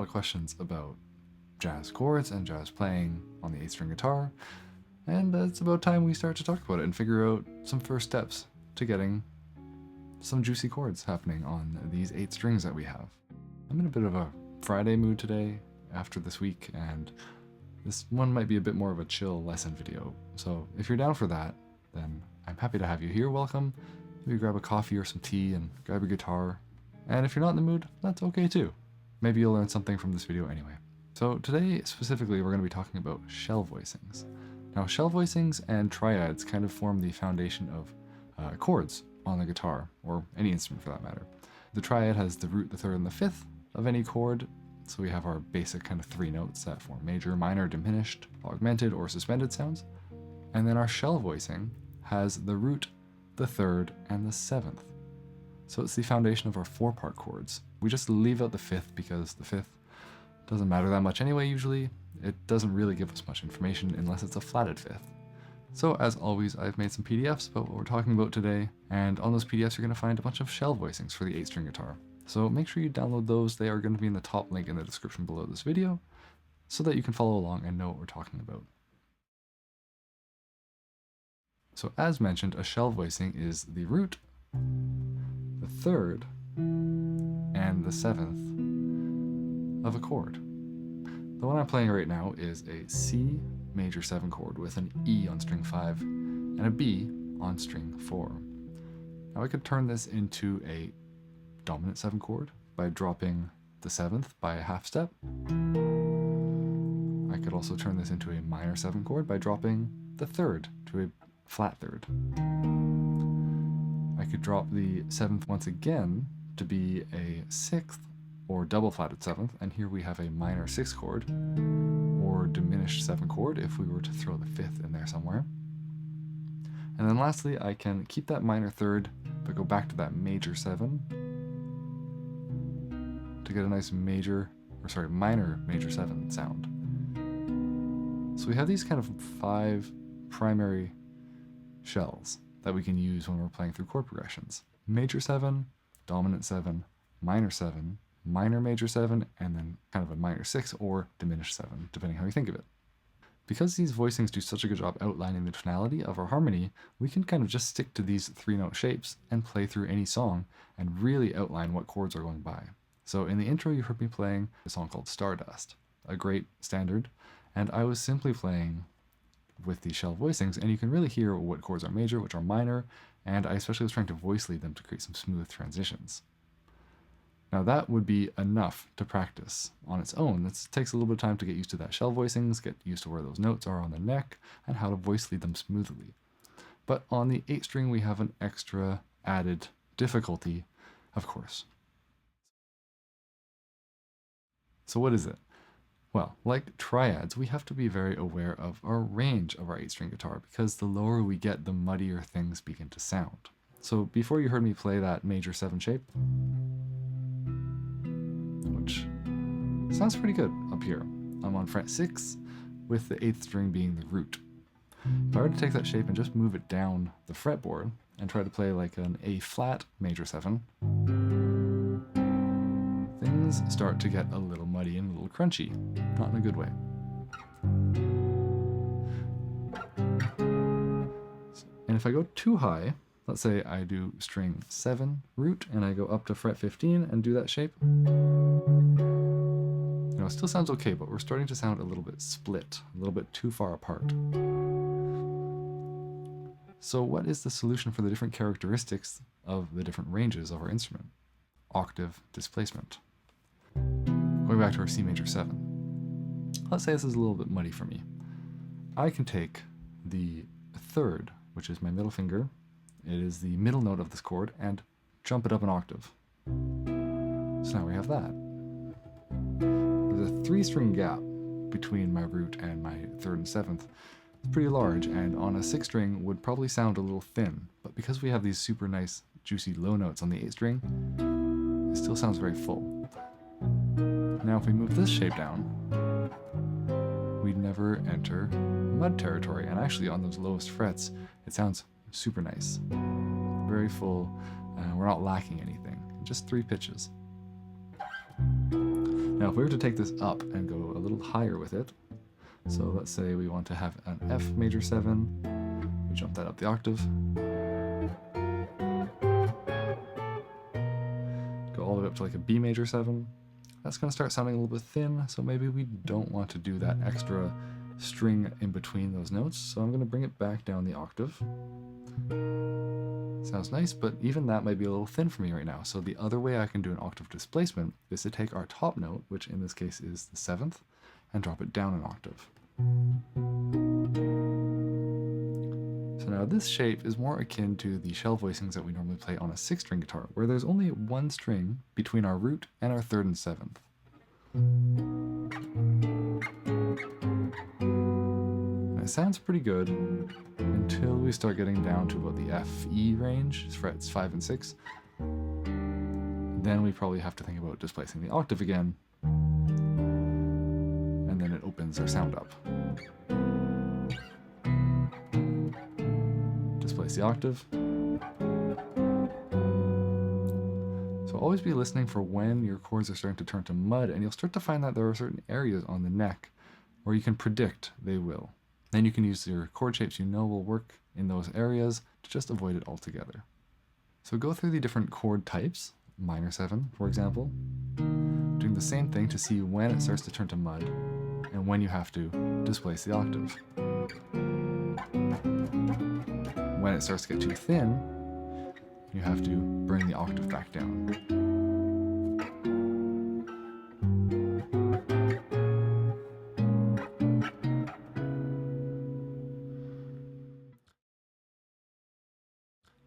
of questions about jazz chords and jazz playing on the 8-string guitar, and it's about time we start to talk about it and figure out some first steps to getting some juicy chords happening on these 8 strings that we have. I'm in a bit of a Friday mood today after this week, and this one might be a bit more of a chill lesson video. So if you're down for that, then I'm happy to have you here. Welcome. Maybe grab a coffee or some tea and grab your guitar. And if you're not in the mood, that's okay too. Maybe you'll learn something from this video anyway. So today specifically we're going to be talking about shell voicings. Now shell voicings and triads kind of form the foundation of chords on the guitar, or any instrument for that matter. The triad has the root, the third, and the fifth of any chord. So we have our basic kind of 3 notes that form major, minor, diminished, augmented, or suspended sounds. And then our shell voicing has the root, the third, and the 7th. So it's the foundation of our 4-part chords. We just leave out the 5th because the 5th doesn't matter that much anyway usually. It doesn't really give us much information unless it's a flatted 5th. So as always, I've made some PDFs about what we're talking about today, and on those PDFs you're going to find a bunch of shell voicings for the 8-string guitar. So make sure you download those. They are going to be in the top link in the description below this video so that you can follow along and know what we're talking about. So as mentioned, a shell voicing is the root, the third, and the 7th of a chord. The one I'm playing right now is a C major 7 chord with an E on string 5 and a B on string 4. Now I could turn this into a dominant 7 chord by dropping the 7th by a half step. I could also turn this into a minor 7 chord by dropping the 3rd to a flat 3rd. I could drop the 7th once again to be a 6th or double flatted 7th, and here we have a minor 6 chord or diminished 7 chord if we were to throw the 5th in there somewhere. And then lastly, I can keep that minor 3rd but go back to that major 7 to get a nice minor major 7 sound. So we have these kind of 5 primary shells that we can use when we're playing through chord progressions. Major 7, dominant 7, minor 7, minor major 7, and then kind of a minor 6 or diminished 7, depending how you think of it. Because these voicings do such a good job outlining the tonality of our harmony, we can kind of just stick to these 3-note shapes and play through any song and really outline what chords are going by. So in the intro you heard me playing a song called Stardust, a great standard, and I was simply playing with these shell voicings, and you can really hear what chords are major, which are minor, and I especially was trying to voice lead them to create some smooth transitions. Now that would be enough to practice on its own. This takes a little bit of time to get used to that shell voicings, get used to where those notes are on the neck, and how to voice lead them smoothly. But on the 8-string we have an extra added difficulty, of course. So what is it? Well, like triads, we have to be very aware of our range of our 8-string guitar, because the lower we get, the muddier things begin to sound. So before you heard me play that major 7 shape, which sounds pretty good up here. I'm on fret 6 with the 8th string being the root. If I were to take that shape and just move it down the fretboard and try to play like an A flat major 7, things start to get a little muddy and a little crunchy, not in a good way. And if I go too high, let's say I do string 7 root and I go up to fret 15 and do that shape, it still sounds okay, but we're starting to sound a little bit split, a little bit too far apart. So what is the solution for the different characteristics of the different ranges of our instrument? Octave displacement. Going back to our C major 7. Let's say this is a little bit muddy for me. I can take the 3rd, which is my middle finger, it is the middle note of this chord, and jump it up an octave. So now we have that. There's a 3-string gap between my root and my 3rd and 7th. It's pretty large, and on a 6-string would probably sound a little thin, but because we have these super nice juicy low notes on the 8-string, it still sounds very full. Now if we move this shape down, we'd never enter mud territory, and actually on those lowest frets it sounds super nice, very full. We're not lacking anything, just 3 pitches. Now if we were to take this up and go a little higher with it, so let's say we want to have an F major 7, we jump that up the octave, go all the way up to like a B major 7, that's going to start sounding a little bit thin, so maybe we don't want to do that extra string in between those notes, so I'm going to bring it back down the octave. Sounds nice, but even that might be a little thin for me right now. So the other way I can do an octave displacement is to take our top note, which in this case is the 7th, and drop it down an octave. So now this shape is more akin to the shell voicings that we normally play on a 6-string guitar, where there's only one string between our root and our 3rd and 7th. And it sounds pretty good until we start getting down to about the F-E range, frets 5 and 6. Then we probably have to think about displacing the octave again, and then it opens our sound up. Displace the octave. So always be listening for when your chords are starting to turn to mud, and you'll start to find that there are certain areas on the neck where you can predict they will. Then you can use your chord shapes you know will work in those areas to just avoid it altogether. So go through the different chord types, minor 7 for example, doing the same thing to see when it starts to turn to mud and when you have to displace the octave. When it starts to get too thin, you have to bring the octave back down.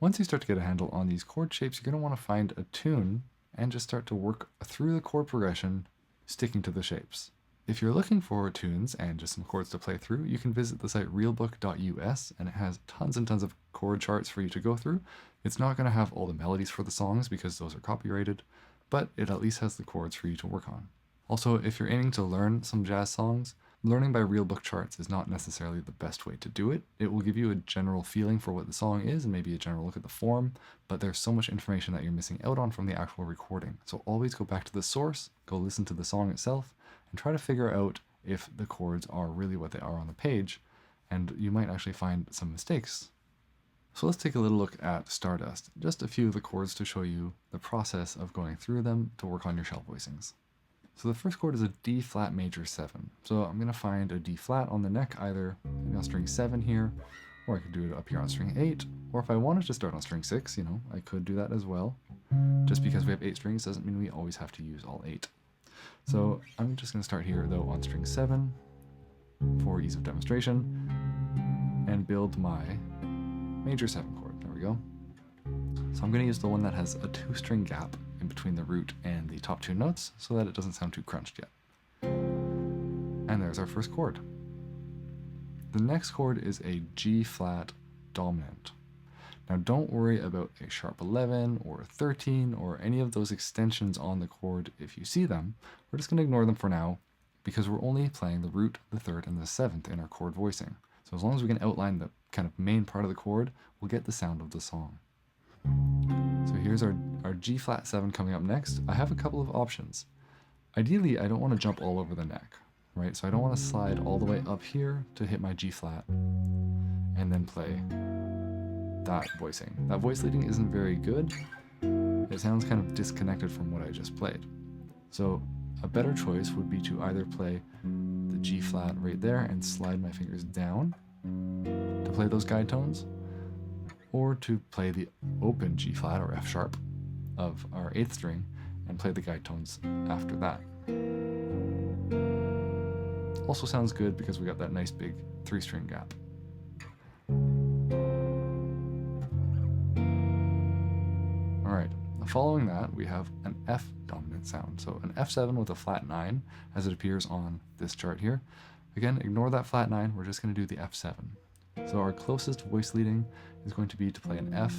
Once you start to get a handle on these chord shapes, you're going to want to find a tune and just start to work through the chord progression, sticking to the shapes. If you're looking for tunes and just some chords to play through, you can visit the site realbook.us, and it has tons and tons of chord charts for you to go through. It's not going to have all the melodies for the songs because those are copyrighted, but it at least has the chords for you to work on. Also, if you're aiming to learn some jazz songs, learning by Realbook charts is not necessarily the best way to do it. It will give you a general feeling for what the song is and maybe a general look at the form, but there's so much information that you're missing out on from the actual recording. So always go back to the source, go listen to the song itself, and try to figure out if the chords are really what they are on the page, and you might actually find some mistakes. So let's take a little look at Stardust, just a few of the chords to show you the process of going through them to work on your shell voicings. So the first chord is a D flat major 7. So I'm going to find a D flat on the neck, either maybe on string 7 here, or I could do it up here on string 8, or if I wanted to start on string 6, I could do that as well. Just because we have 8 strings doesn't mean we always have to use all 8. So I'm just going to start here though on string 7 for ease of demonstration and build my major 7 chord. There we go. So I'm going to use the one that has a 2-string gap in between the root and the top 2 notes so that it doesn't sound too crunched yet. And there's our first chord. The next chord is a G flat dominant. Now don't worry about a sharp 11 or a 13 or any of those extensions on the chord if you see them. We're just going to ignore them for now because we're only playing the root, the 3rd, and the 7th in our chord voicing. So as long as we can outline the kind of main part of the chord, we'll get the sound of the song. So here's our G flat 7 coming up next. I have a couple of options. Ideally, I don't want to jump all over the neck, right? So I don't want to slide all the way up here to hit my G flat and then play that voicing. That voice leading isn't very good. It sounds kind of disconnected from what I just played. So a better choice would be to either play the G flat right there and slide my fingers down to play those guide tones, or to play the open G flat or F sharp of our 8th string and play the guide tones after that. Also sounds good because we got that nice big 3-string gap. Alright, following that we have an F dominant sound. So an F7 with a flat 9 as it appears on this chart here. Again, ignore that flat 9, we're just going to do the F7. So our closest voice leading is going to be to play an F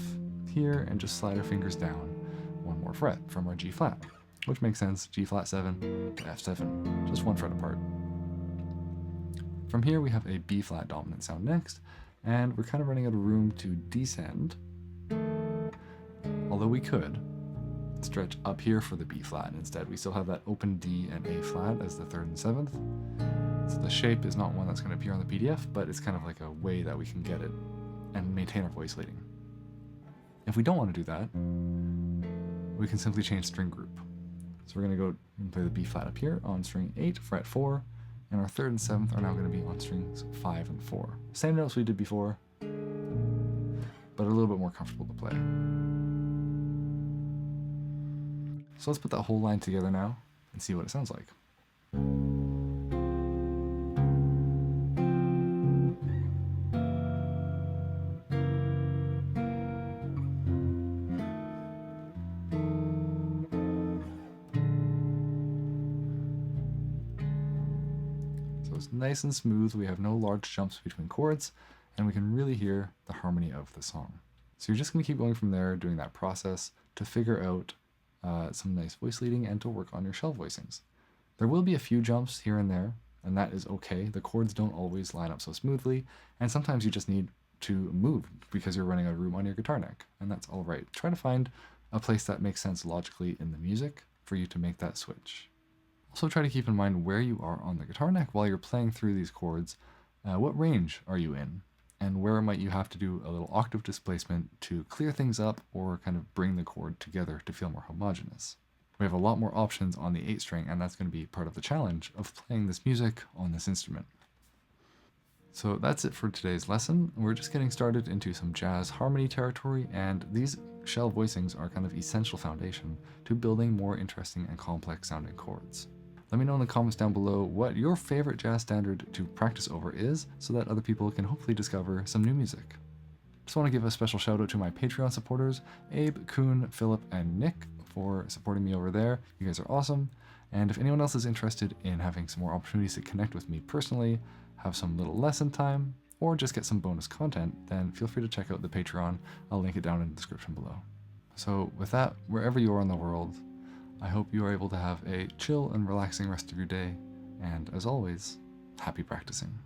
here and just slide our fingers down 1 more fret from our G flat, which makes sense, G flat 7 to F7, just 1 fret apart. From here we have a B flat dominant sound next, and we're kind of running out of room to descend, although we could. stretch up here for the B flat. Instead, we still have that open D and A flat as the 3rd and 7th. So the shape is not one that's going to appear on the PDF, but it's kind of like a way that we can get it and maintain our voice leading. If we don't want to do that, we can simply change string group. So we're going to go and play the B flat up here on string 8, fret 4, and our 3rd and 7th are now going to be on strings 5 and 4. Same notes we did before, but a little bit more comfortable to play. So let's put that whole line together now and see what it sounds like. So it's nice and smooth, we have no large jumps between chords, and we can really hear the harmony of the song. So you're just going to keep going from there, doing that process to figure out some nice voice leading and to work on your shell voicings. There will be a few jumps here and there, and that is okay. The chords don't always line up so smoothly, and sometimes you just need to move because you're running out of room on your guitar neck, and that's all right. Try to find a place that makes sense logically in the music for you to make that switch. Also try to keep in mind where you are on the guitar neck while you're playing through these chords. What range are you in? And where might you have to do a little octave displacement to clear things up or kind of bring the chord together to feel more homogeneous. We have a lot more options on the 8 string, and that's going to be part of the challenge of playing this music on this instrument. So that's it for today's lesson. We're just getting started into some jazz harmony territory, and these shell voicings are kind of essential foundation to building more interesting and complex sounding chords. Let me know in the comments down below what your favorite jazz standard to practice over is so that other people can hopefully discover some new music. Just want to give a special shout out to my Patreon supporters, Abe, Kuhn, Philip, and Nick, for supporting me over there. You guys are awesome. And if anyone else is interested in having some more opportunities to connect with me personally, have some little lesson time, or just get some bonus content, then feel free to check out the Patreon. I'll link it down in the description below. So with that, wherever you are in the world, I hope you are able to have a chill and relaxing rest of your day, and as always, happy practicing.